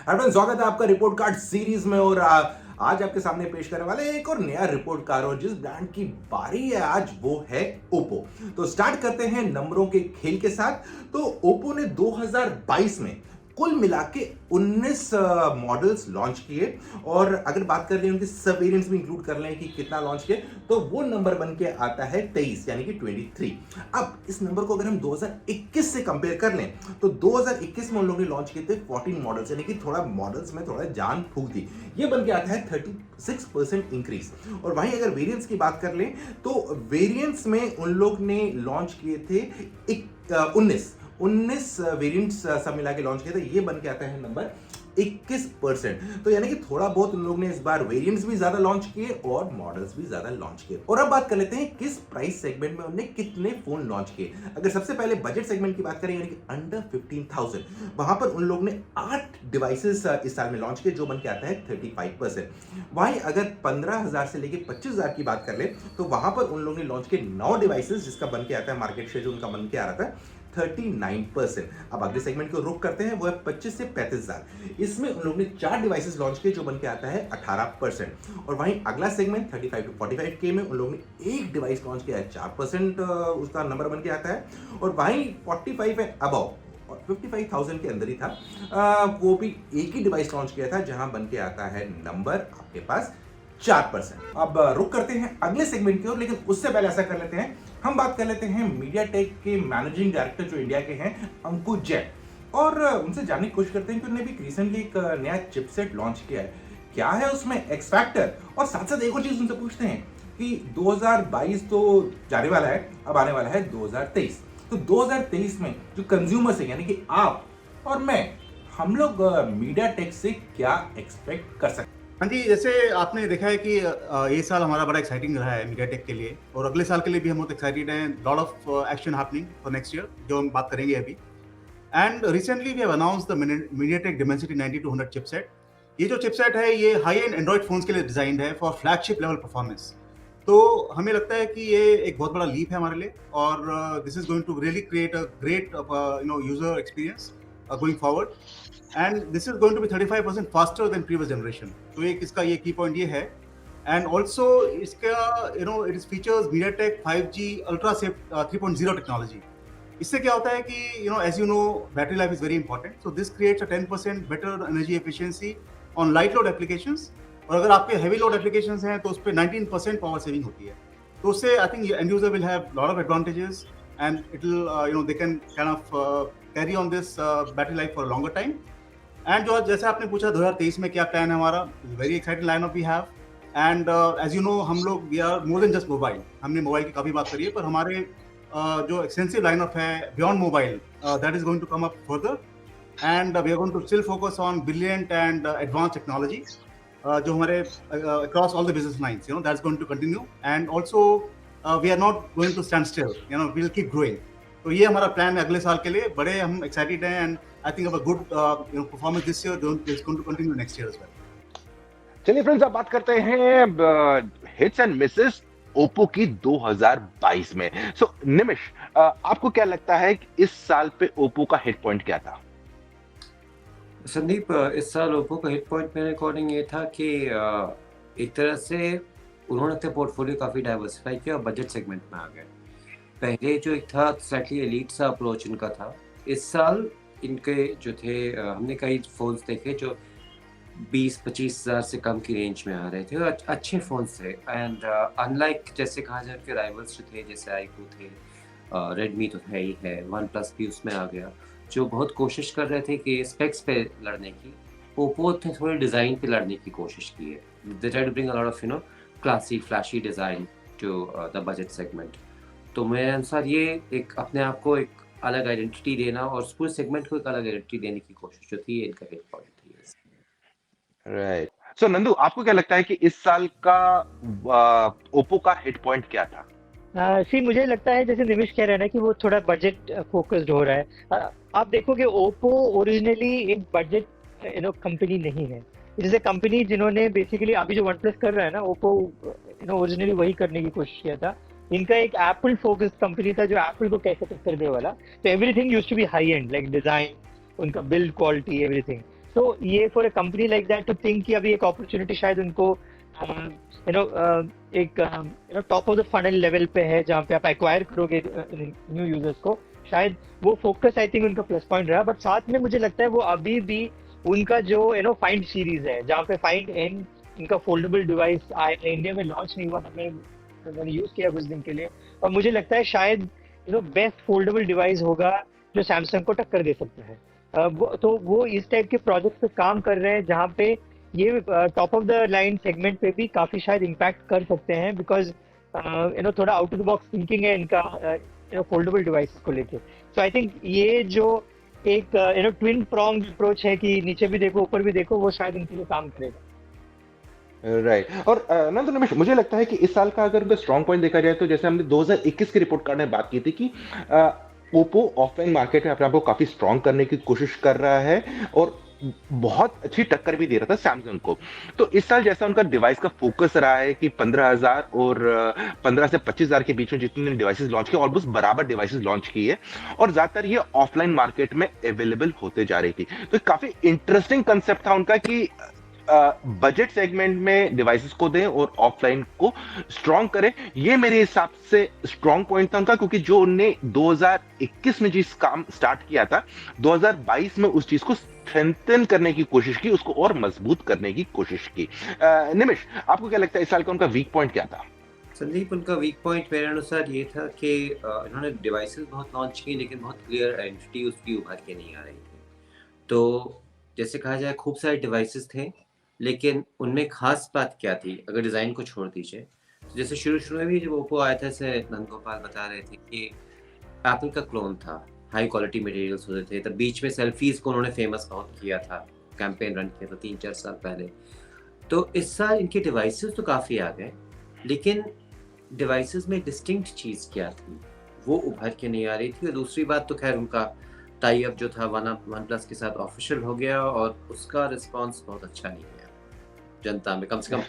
Advance स्वागत है आपका रिपोर्ट कार्ड सीरीज में। और आज आपके सामने पेश करने वाले एक और नया रिपोर्ट कार्ड, और जिस ब्रांड की बारी है आज वो है ओप्पो। तो स्टार्ट करते हैं नंबरों के खेल के साथ। तो ओप्पो ने 2022 में कुल मिला के 19 मॉडल्स लॉन्च किए, और अगर बात कर लें उनके सब वेरिएंट्स भी इंक्लूड कर लें कि कितना लॉन्च किए, तो वो नंबर बन के आता है 23 यानी कि 23। अब इस नंबर को अगर हम 2021 से कंपेयर कर लें तो 2021 में उन लोगों ने लॉन्च किए थे 14 मॉडल्स, यानी कि थोड़ा मॉडल्स में थोड़ा जान फूक दी। ये बन के आता है 36% इंक्रीज। और वहीं अगर वेरिएंट्स की बात कर लें तो वेरिएंट्स में उन लोग ने लॉन्च किए थे 19 वेरिएंट्स सब मिला के लॉन्च किया था। ये बन के आता है नंबर 21%। तो यानी कि थोड़ा बहुत उन लोग ने इस बार वेरिएंट्स भी ज्यादा लॉन्च किए और मॉडल्स भी ज्यादा लॉन्च किए। और अब बात कर लेते हैं किस प्राइस सेगमेंट में उन्होंने कितने फोन लॉन्च किए। अगर सबसे पहले बजट सेगमेंट की बात करें यानी कि अंडर 15,000, वहां पर उन लोग ने 8 डिवाइसेस इस साल में लॉन्च किए, जो बन के आता है 35%। वहीं अगर 15,000 से लेकर 25,000 की बात कर ले तो वहां पर उन लोग ने लॉन्च किए 9 डिवाइसेस, जिसका बन के आता है मार्केट शेयर जो उनका बन के आ रहा था 39%। अब अगले सेगमेंट को रुक करते हैं, वो है 25 से 35,000। इसमें उन लोगों ने 4 डिवाइसेस लॉन्च किए, जो बन के आता है 18%। और वहीं अगला सेगमेंट 35 टू 45K में उन लोगों ने एक डिवाइस लॉन्च किया है, 4% उसका नंबर बन के आता है। और वहीं 45 एंड अबव और 55,000 के अंदर ही था, वो भी एक ही डिवाइस लॉन्च किया था, जहां बन के आता है नंबर आपके पास 4%। अब रुक करते हैं अगले सेगमेंट की ओर, लेकिन उससे पहले ऐसा कर लेते हैं, हम बात कर लेते हैं मीडियाटेक के मैनेजिंग डायरेक्टर जो इंडिया के हैं, अंकुश जैन, और उनसे जानने की कोशिश करते हैं कि उन्होंने भी रिसेंटली एक नया चिपसेट लॉन्च किया है। क्या है उसमें एक्स फैक्टर, और साथ साथ एक और चीज उनसे पूछते हैं कि 2022 तो जाने वाला है, अब आने वाला है 2023। तो 2023 में जो कंज्यूमर्स है यानी कि आप और मैं, हम लोग मीडियाटेक से क्या एक्सपेक्ट कर सकते हैं। हाँ जी, जैसे आपने देखा है कि ये साल हमारा बड़ा एक्साइटिंग रहा है मीडियाटेक के लिए, और अगले साल के लिए भी हम बहुत एक्साइटेड हैं। Lot of action happening for next year, जो हम बात करेंगे अभी। And recently we have announced the MediaTek Dimensity 9200 chipset. ये जो चिपसेट है ये हाई एंड एंड्रॉइड फोन्स के लिए डिजाइंड है फॉर फ्लैगशिप लेवल परफॉर्मेंस। तो हमें लगता है कि ये एक बहुत बड़ा लीप है हमारे लिए, और this is going to really create a great user experience going forward, and this is going to be 35% faster than previous generation. तो एक इसका ये की पॉइंट ये है। एंड ऑल्सो इसका it is features MediaTek 5G ultra safe 3.0 technology. इससे क्या होता है कि as you know battery life is very important, so this creates a 10% better energy efficiency on light load applications. और अगर आपके हैवी लोड एप्लीकेशंस हैं तो उस पर 19% पावर सेविंग होती है। तो उससे I think and user will have lot of advantages, and it will they can kind of carry on this battery life for longer time. And जो जैसे आपने पूछा 2023 में क्या प्लान है हमारा, very exciting line up we have. And as you know हम लोग we are more than just mobile. हमने मोबाइल की काफी बात करी है, पर हमारे जो एक्सटेंसिव लाइन अप है beyond mobile, that is going to come up further. And we are going to still focus on brilliant and advance technology, जो हमारे across all the business lines, that's going to continue. And also we are not going to stand still, we will keep growing. तो ये हमारा plan है अगले साल के लिए, बड़े हम एक्साइटेड हैं, and I think of a good performance this year, is going to continue next year as well. चलिए फ्रेंड्स, अब बात करते हैं हिट्स एंड मिसेस ओप्पो की 2022 में। सो निमिष, आपको क्या लगता है कि इस साल पे ओप्पो का हिट पॉइंट क्या था? संदीप, इस साल ओप्पो का हिट पॉइंट मेरे अकॉर्डिंग ये था कि एक तरह से उन्होंने अपने पोर्टफोलियो काफ़ी डाइवर्सिफाई किया और बजट सेगमेंट में आ गए। पहले जो एक था स्लाइटली एलीट सा अप्रोच इनका था, इस साल इनके जो थे हमने कई फ़ोन्स देखे जो 20-25 हज़ार से कम की रेंज में आ रहे थे, और अच्छे फ़ोन्स थे। एंड अनलाइक जैसे कहा जाए कि राइवल्स जो थे, जैसे आईक्यू थे, रेडमी तो है ही है, वन प्लस भी उसमें आ गया, जो बहुत कोशिश कर रहे थे कि स्पेक्स पे लड़ने की। ओप्पो ने थोड़े डिज़ाइन पे लड़ने की कोशिश की है। They try to bring a lot of classy flashy design to the budget segment. तो मेरे अनुसार ये एक अपने आप को एक अलग आइडेंटिटी देना और पूरे सेगमेंट को एक अलग आइडेंटिटी देने की कोशिश जो थी, इनका हिट पॉइंट थी। राइट। सो नंदू, आपको क्या लगता है कि इस साल का ओप्पो का हिट पॉइंट क्या था? सी मुझे लगता है जैसे निमिष कह रहे हैं ना कि वो थोड़ा बजट फोकस्ड हो रहा है। आप देखोगे ओप्पो ओरिजिनली एक बजट कंपनी नहीं है। इट इज ए कंपनी जिन्होंने बेसिकली अभी जो वन प्लस कर रहा है ना, ओप्पो ओरिजिनली वही करने की कोशिश किया था। इनका एक एप्पल फोकस्ड कंपनी था जो एप्पल को कैसे टक्कर दे वाला। तो everything used to be high end, like design, उनका बिल्ड क्वालिटी, एवरीथिंग। तो ये for a company like that to think कि अभी एक अपॉर्चुनिटी शायद उनको एक top of the funnel level पे है जहाँ पे आप एक्वायर करोगे न्यू यूजर्स को, शायद वो फोकस आई थिंक उनका प्लस पॉइंट रहा। बट साथ में मुझे लगता है वो अभी भी उनका जो फाइंड सीरीज है जहाँ पे फाइंड एन इनका फोल्डेबल डिवाइस इंडिया में लॉन्च नहीं हुआ था, मैंने यूज किया कुछ दिन के लिए, और मुझे लगता है शायद बेस्ट फोल्डेबल डिवाइस होगा जो सैमसंग को टक्कर दे सकता है। तो वो इस टाइप के प्रोजेक्ट पे काम कर रहे हैं जहाँ पे ये top of the line segment पे भी काफी शायद इम्पैक्ट कर सकते हैं, बिकॉज थोड़ा out of the box thinking है इनका फोल्डेबल डिवाइसेस को लेके। सो आई थिंक ये जो एक ट्विन प्रॉन्ग अप्रोच है कि नीचे भी देखो ऊपर भी देखो, वो शायद इनके लिए काम करेगा। राइट और नंदन निमिष, मुझे लगता है कि इस साल का अगर स्ट्रॉन्ग पॉइंट देखा जाए तो जैसे हमने 2021 की रिपोर्ट कार्ड में बात की थी कि ओप्पो ऑफलाइन मार्केट में अपने आप को काफी स्ट्रॉन्ग करने की कोशिश कर रहा है और बहुत अच्छी टक्कर भी दे रहा था सैमसंग को। तो इस साल जैसा उनका डिवाइस का फोकस रहा है कि 15,000 और 15 से 25,000 के बीच में जितने डिवाइसेस लॉन्च किए, ऑलमोस्ट बराबर डिवाइसेस लॉन्च किए और ज्यादातर ये ऑफलाइन मार्केट में अवेलेबल होते जा रही थी। तो काफी इंटरेस्टिंग कंसेप्ट था उनका कि बजट सेगमेंट में डिवाइसेस को दें और ऑफलाइन को स्ट्रॉन्ग करें। ये मेरे हिसाब से स्ट्रॉन्ग पॉइंट था उनका, क्योंकि जो उन्होंने 2021 में जिस काम स्टार्ट किया था, 2022 में उस चीज को स्ट्रेंथन करने की कोशिश की, उसको और मजबूत करने की कोशिश की। निमिष, आपको क्या लगता है इस साल का उनका वीक पॉइंट क्या था? संदीप, उनका वीक पॉइंट मेरे अनुसार ये था कि इन्होंने डिवाइसेस बहुत लॉन्च की लेकिन बहुत क्लियर आइडेंटिटी उसकी उभर के नहीं आ रही थी। तो जैसे कहा जाए खूब सारे डिवाइसेस थे लेकिन उनमें खास बात क्या थी, अगर डिज़ाइन को छोड़ दीजिए तो जैसे शुरू में भी जब ओप्पो आया था, जैसे नंदगोपाल बता रहे थे कि एप्पल का क्लोन था, हाई क्वालिटी मटेरियल्स होते थे। तब बीच में सेल्फीज को उन्होंने फेमस बहुत किया था, कैंपेन रन किया था 3-4 साल पहले। तो इस साल इनके डिवाइसेस तो काफ़ी आ गए लेकिन डिवाइसेस में डिस्टिंक्ट चीज़ क्या थी वो उभर के नहीं आ रही थी। और दूसरी बात तो खैर उनका टाई अप जो था वन प्लस के साथ ऑफिशियल हो गया और उसका रिस्पांस बहुत अच्छा नहीं गया जनता में, कम से कम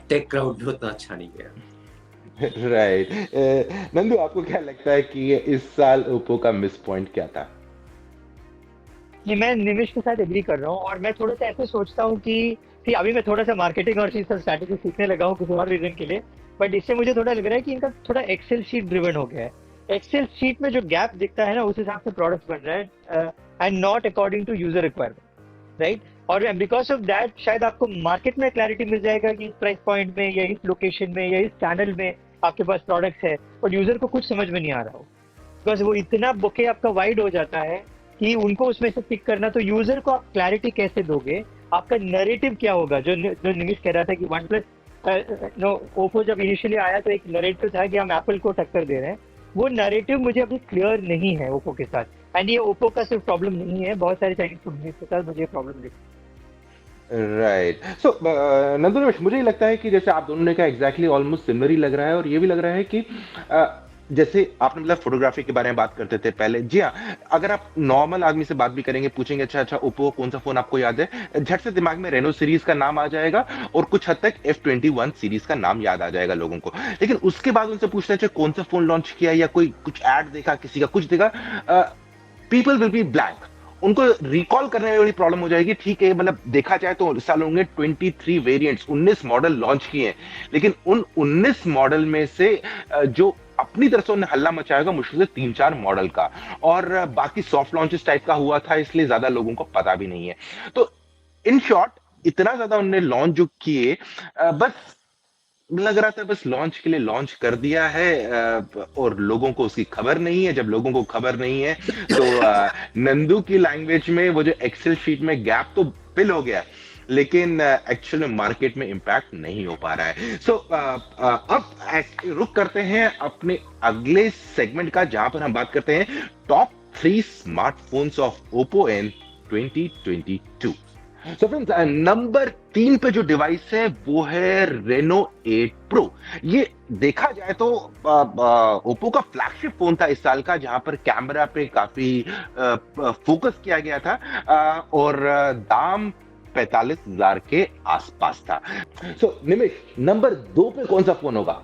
टेक क्राउड में उतना अच्छा नहीं गया। राइट नंदू, आपको क्या लगता है कि इस साल ओप्पो का मिस पॉइंट क्या था? ये मैं निमिष के साथ एग्री कर रहा हूँ और मैं थोड़ा सा ऐसे सोचता हूँ कि अभी मैं थोड़ा सा मार्केटिंग और चीज स्ट्रैटेजी सीखने लगा हूँ किसी और रीजन के लिए, बट इससे मुझे थोड़ा लग रहा है कि इनका थोड़ा एक्सेल शीट ड्रिवन हो गया है। एक्सेल शीट में जो गैप दिखता है ना, उस हिसाब से प्रोडक्ट बन रहा है and not according to user requirement, right. और बिकॉज ऑफ दैट शायद आपको मार्केट में क्लैरिटी मिल जाएगा कि इस प्राइस पॉइंट में या इस लोकेशन में या इस चैनल में आपके पास प्रोडक्ट है, और यूजर को कुछ समझ में नहीं आ रहा हो बिकॉज वो इतना बुके आपका वाइड हो जाता है कि उनको उसमें से पिक करना। तो यूजर को आप क्लैरिटी कैसे दोगे, आपका नरेटिव क्या होगा? जो निमिष कह रहा था कि वन प्लस ओप्पो जब इनिशियली आया तो एक नरेटिव था कि हम एप्पल को टक्कर दे रहे हैं, वो नरेटिव मुझे अभी क्लियर नहीं है ओप्पो के साथ। एंड ये ओप्पो का सिर्फ प्रॉब्लम नहीं है, बहुत सारे चाइनीज कंपनीज के साथ मुझे प्रॉब्लम दिखती है। राइट सो नंदू निमिष, मुझे लगता है कि जैसे आप दोनों ने कहा एग्जैक्टली ऑलमोस्ट सिमिलर ही लग रहा है और ये भी लग रहा है कि जैसे आपने मतलब फोटोग्राफी के बारे में बात करते थे पहले, जी हाँ, अगर आप नॉर्मल आदमी से बात भी करेंगे, पूछेंगे अच्छा ओप्पो कौन सा फोन आपको याद है, झट से दिमाग में रेनो सीरीज का नाम आ जाएगा और कुछ हद तक F21 सीरीज का नाम याद आ जाएगा लोगों को। लेकिन उसके बाद उनसे पूछना चाहिए कौन सा फोन लॉन्च किया या कोई कुछ ऐड देखा, किसी का कुछ देखा, पीपल विल बी ब्लैंक, उनको रिकॉल करने वाली प्रॉब्लम हो जाएगी। ठीक है, मतलब देखा जाए तो इस साल होंगे 23 वेरिएंट्स, 19 मॉडल लॉन्च किए हैं, लेकिन उन 19 मॉडल में से जो अपनी तरफ से उन्हें हल्ला मचाएगा मुश्किल से 3-4 मॉडल का, और बाकी सॉफ्ट लॉन्चेस टाइप का हुआ था, इसलिए ज्यादा लोगों को पता भी नहीं है। तो इन शॉर्ट इतना ज्यादा उन्होंने लॉन्च जो किए, बस लग रहा था बस लॉन्च के लिए लॉन्च कर दिया है और लोगों को उसकी खबर नहीं है। जब लोगों को खबर नहीं है तो नंदू की लैंग्वेज में वो जो एक्सेल शीट में गैप तो फिल हो गया, लेकिन एक्चुअल में मार्केट में इंपैक्ट नहीं हो पा रहा है। सो अब रुक करते हैं अपने अगले सेगमेंट का, जहां पर हम बात करते हैं top 3 smartphones of Oppo in 2022। So friends, number 3 पे जो डिवाइस है वो है Reno 8 Pro। ये देखा जाए तो ओप्पो का फ्लैगशिप फोन था इस साल का, जहां पर कैमरा पे काफी फोकस किया गया था और दाम 45,000 के आसपास था। सो निमिष, नंबर 2 पे कौन सा फोन होगा?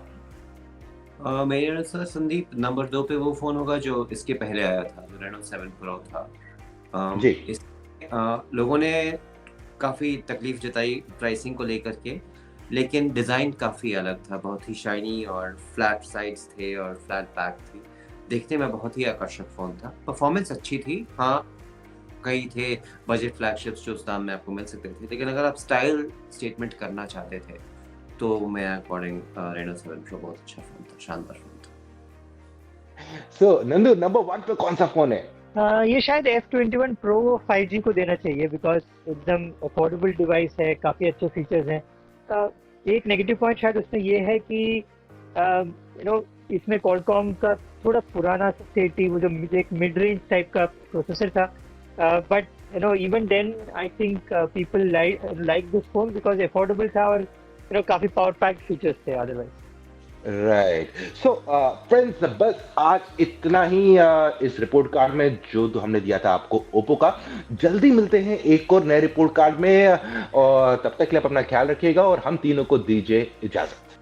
मेरे अनुसार संदीप, नंबर 2 पे वो फोन होगा जो इसके पहले आया था, जो Reno 7 Pro था। जी। लोगों ने काफ़ी तकलीफ जताई प्राइसिंग को लेकर के, लेकिन डिज़ाइन काफ़ी अलग था, बहुत ही शाइनी और फ्लैट साइड्स थे और फ्लैट बैक थी। देखने में बहुत ही आकर्षक फ़ोन था। परफॉर्मेंस अच्छी थी, हाँ, कई थे बजट फ्लैगशिप्स जो उस दाम में आपको मिल सकते थे, लेकिन अगर आप स्टाइल स्टेटमेंट करना चाहते थे, तो मेरे अकॉर्डिंग रेनो 7 प्रो बहुत अच्छा फ़ोन था, शानदार फ़ोन था। सो नंदू, नंबर 1 पे कौन सा फोन है? ये शायद F21 Pro 5G को देना चाहिए, बिकॉज एकदम अफोर्डेबल डिवाइस है, काफ़ी अच्छे फीचर्स हैं। एक नेगेटिव पॉइंट शायद उसमें ये है कि इसमें Qualcomm का थोड़ा पुराना सेटी, वो जो एक मिड रेंज टाइप का प्रोसेसर था, but even then I think people like this phone because affordable था और काफ़ी पावर पैक्ड फीचर्स थे अदरवाइज। राइट। सो फ्रेंड्स, बस आज इतना ही इस रिपोर्ट कार्ड में जो हमने दिया था आपको ओप्पो का। जल्दी मिलते हैं एक और नए रिपोर्ट कार्ड में, और तब तक के लिए आप अपना ख्याल रखिएगा और हम तीनों को दीजिए इजाजत।